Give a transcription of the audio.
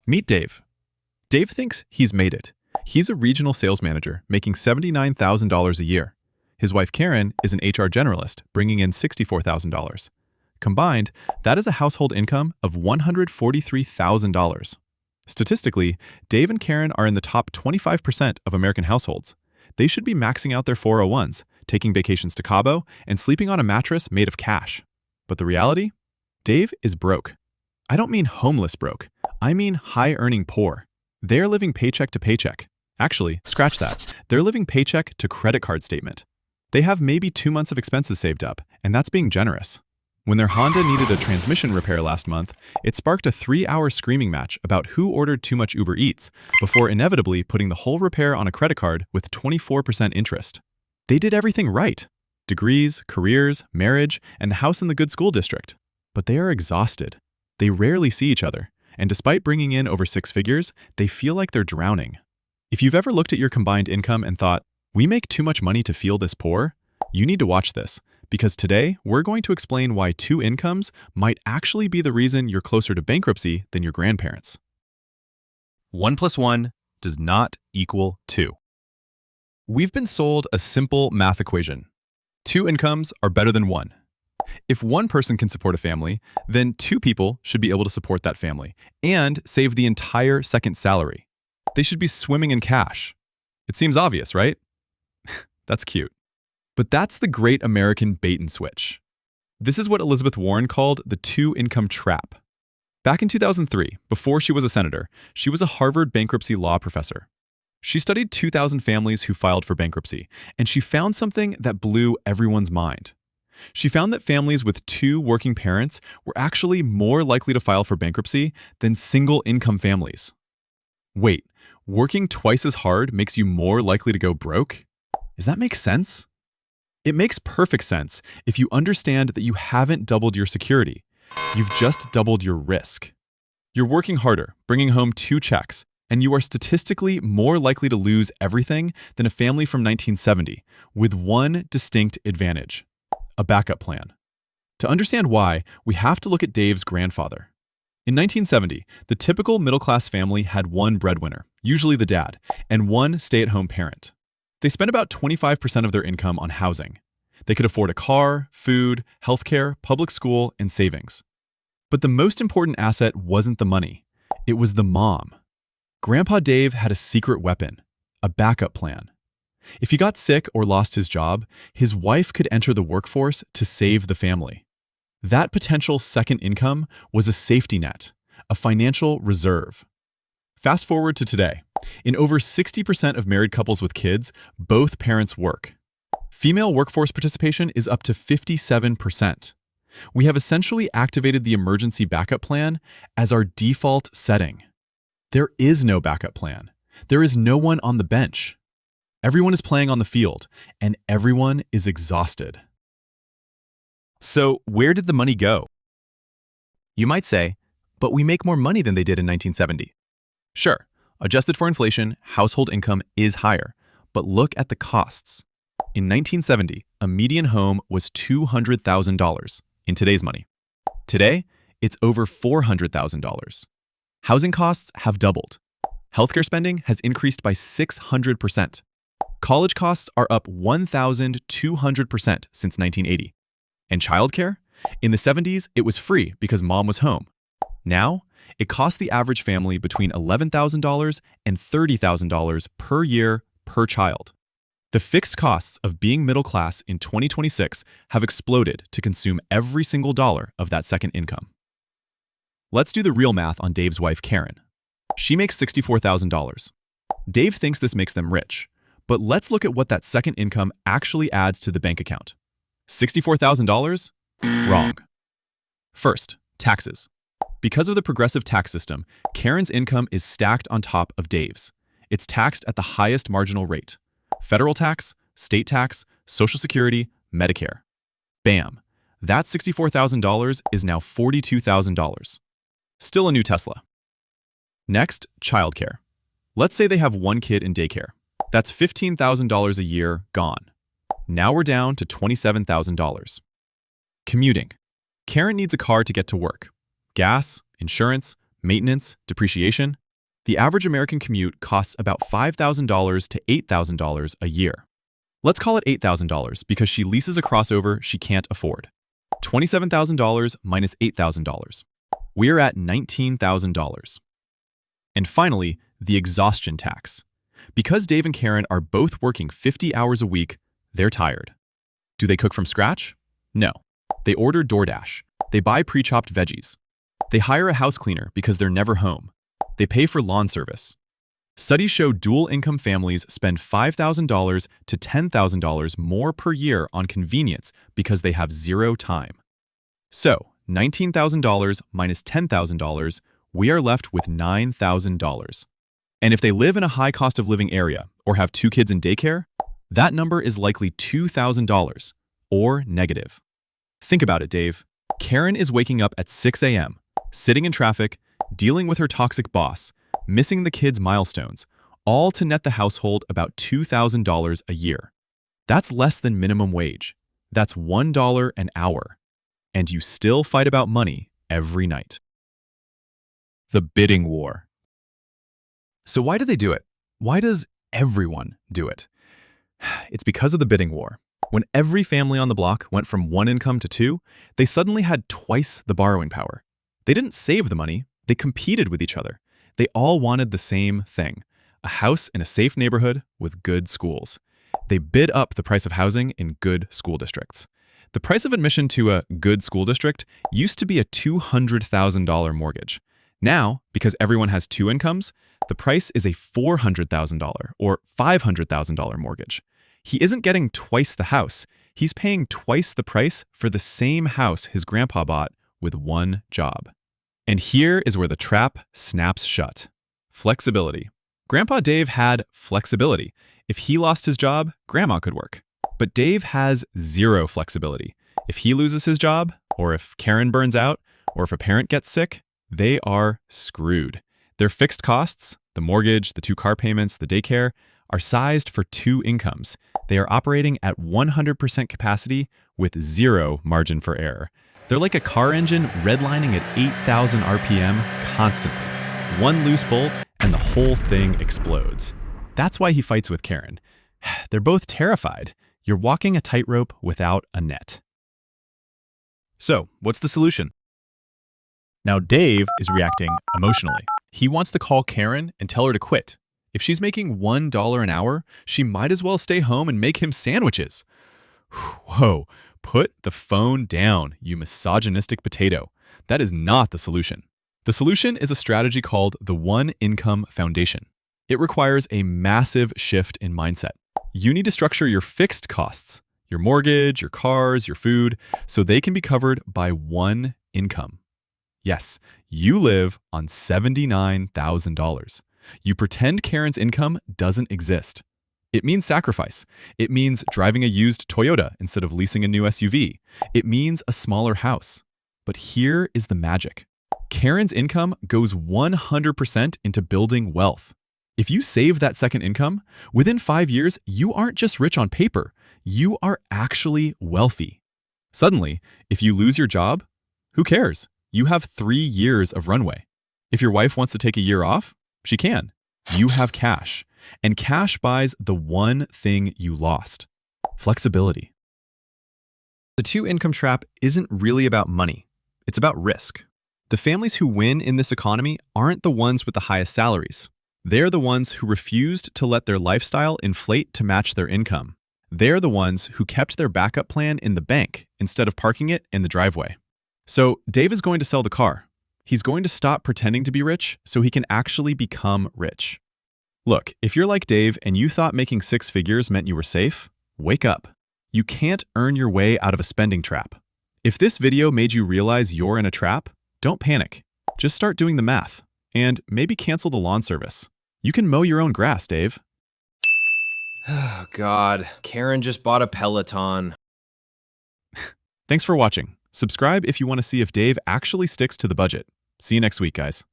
Meet Dave. Dave thinks he's made it. He's a regional sales manager making $79,000 a year. His wife Karen is an HR generalist bringing in $64,000. Combined, that is a household income of $143,000. Statistically, Dave and Karen are in the top 25% of American households. They should be maxing out their 401s, taking vacations to Cabo, and sleeping on a mattress made of cash. But the reality? Dave is broke. I don't mean homeless broke. I mean high-earning poor. They're living paycheck to paycheck. Actually, scratch that. They're living paycheck to credit card statement. They have maybe 2 months of expenses saved up, and that's being generous. When their Honda needed a transmission repair last month, it sparked a 3-hour screaming match about who ordered too much Uber Eats, before inevitably putting the whole repair on a credit card with 24% interest. They did everything right. Degrees, careers, marriage, and the house in the good school district. But they are exhausted. They rarely see each other, and despite bringing in over 6 figures, they feel like they're drowning. If you've ever looked at your combined income and thought, we make too much money to feel this poor, you need to watch this, because today we're going to explain why 2 incomes might actually be the reason you're closer to bankruptcy than your grandparents. 1 + 1 does not equal 2. We've been sold a simple math equation. 2 incomes are better than 1. If 1 person can support a family, then 2 people should be able to support that family and save the entire second salary. They should be swimming in cash. It seems obvious, right? That's cute. But that's the great American bait and switch. This is what Elizabeth Warren called the 2-income trap. Back in 2003, before she was a senator, she was a Harvard bankruptcy law professor. She studied 2,000 families who filed for bankruptcy, and she found something that blew everyone's mind. She found that families with 2 working parents were actually more likely to file for bankruptcy than single-income families. Wait, working twice as hard makes you more likely to go broke? Does that make sense? It makes perfect sense if you understand that you haven't doubled your security. You've just doubled your risk. You're working harder, bringing home 2 checks, and you are statistically more likely to lose everything than a family from 1970, with one distinct advantage: a backup plan. To understand why, we have to look at Dave's grandfather. In 1970, the typical middle-class family had 1 breadwinner, usually the dad, and 1 stay-at-home parent. They spent about 25% of their income on housing. They could afford a car, food, healthcare, public school, and savings. But the most important asset wasn't the money. It was the mom. Grandpa Dave had a secret weapon: a backup plan. If he got sick or lost his job, his wife could enter the workforce to save the family. That potential second income was a safety net, a financial reserve. Fast forward to today. In over 60% of married couples with kids, both parents work. Female workforce participation is up to 57%. We have essentially activated the emergency backup plan as our default setting. There is no backup plan. There is no one on the bench. Everyone is playing on the field, and everyone is exhausted. So, where did the money go? You might say, but we make more money than they did in 1970. Sure, adjusted for inflation, household income is higher, but look at the costs. In 1970, a median home was $200,000 in today's money. Today, it's over $400,000. Housing costs have doubled. Healthcare spending has increased by 600%. College costs are up 1,200% since 1980. And childcare? In the 70s, it was free because mom was home. Now, it costs the average family between $11,000 and $30,000 per year per child. The fixed costs of being middle class in 2026 have exploded to consume every single dollar of that second income. Let's do the real math on Dave's wife, Karen. She makes $64,000. Dave thinks this makes them rich, but let's look at what that second income actually adds to the bank account. $64,000? Wrong. First, taxes. Because of the progressive tax system, Karen's income is stacked on top of Dave's. It's taxed at the highest marginal rate: federal tax, state tax, Social Security, Medicare. Bam! That $64,000 is now $42,000. Still a new Tesla. Next, childcare. Let's say they have 1 kid in daycare. That's $15,000 a year gone. Now we're down to $27,000. Commuting. Karen needs a car to get to work. Gas, insurance, maintenance, depreciation. The average American commute costs about $5,000 to $8,000 a year. Let's call it $8,000 because she leases a crossover she can't afford. $27,000 minus $8,000. We're at $19,000. And finally, the exhaustion tax. Because Dave and Karen are both working 50 hours a week, they're tired. Do they cook from scratch? No. They order DoorDash. They buy pre-chopped veggies. They hire a house cleaner because they're never home. They pay for lawn service. Studies show dual-income families spend $5,000 to $10,000 more per year on convenience because they have zero time. So, $19,000 minus $10,000, we are left with $9,000. And if they live in a high cost of living area or have 2 kids in daycare, that number is likely $2,000 or negative. Think about it, Dave. Karen is waking up at 6 a.m., sitting in traffic, dealing with her toxic boss, missing the kids' milestones, all to net the household about $2,000 a year. That's less than minimum wage. That's $1 an hour. And you still fight about money every night. The bidding war. So why do they do it? Why does everyone do it? It's because of the bidding war. When every family on the block went from 1 income to 2, they suddenly had twice the borrowing power. They didn't save the money, they competed with each other. They all wanted the same thing, a house in a safe neighborhood with good schools. They bid up the price of housing in good school districts. The price of admission to a good school district used to be a $200,000 mortgage. Now, because everyone has 2 incomes, the price is a $400,000 or $500,000 mortgage. He isn't getting twice the house. He's paying twice the price for the same house his grandpa bought with 1 job. And here is where the trap snaps shut. Flexibility. Grandpa Dave had flexibility. If he lost his job, Grandma could work. But Dave has 0 flexibility. If he loses his job, or if Karen burns out, or if a parent gets sick, they are screwed. Their fixed costs, the mortgage, the 2 car payments, the daycare, are sized for 2 incomes. They are operating at 100% capacity with 0 margin for error. They're like a car engine redlining at 8,000 RPM constantly. 1 loose bolt and the whole thing explodes. That's why he fights with Karen. They're both terrified. You're walking a tightrope without a net. So, what's the solution? Now, Dave is reacting emotionally. He wants to call Karen and tell her to quit. If she's making $1 an hour, she might as well stay home and make him sandwiches. Whoa, put the phone down, you misogynistic potato. That is not the solution. The solution is a strategy called the 1 income foundation. It requires a massive shift in mindset. You need to structure your fixed costs, your mortgage, your cars, your food, so they can be covered by 1 income. Yes, you live on $79,000. You pretend Karen's income doesn't exist. It means sacrifice. It means driving a used Toyota instead of leasing a new SUV. It means a smaller house. But here is the magic. Karen's income goes 100% into building wealth. If you save that second income, within 5 years, you aren't just rich on paper. You are actually wealthy. Suddenly, if you lose your job, who cares? You have 3 years of runway. If your wife wants to take a year off, she can. You have cash. And cash buys the one thing you lost: flexibility. The 2 income trap isn't really about money. It's about risk. The families who win in this economy aren't the ones with the highest salaries. They're the ones who refused to let their lifestyle inflate to match their income. They're the ones who kept their backup plan in the bank instead of parking it in the driveway. So Dave is going to sell the car. He's going to stop pretending to be rich so he can actually become rich. Look, if you're like Dave and you thought making 6 figures meant you were safe, wake up. You can't earn your way out of a spending trap. If this video made you realize you're in a trap, don't panic. Just start doing the math and maybe cancel the lawn service. You can mow your own grass, Dave. Oh, God. Karen just bought a Peloton. Thanks for watching. Subscribe if you want to see if Dave actually sticks to the budget. See you next week, guys.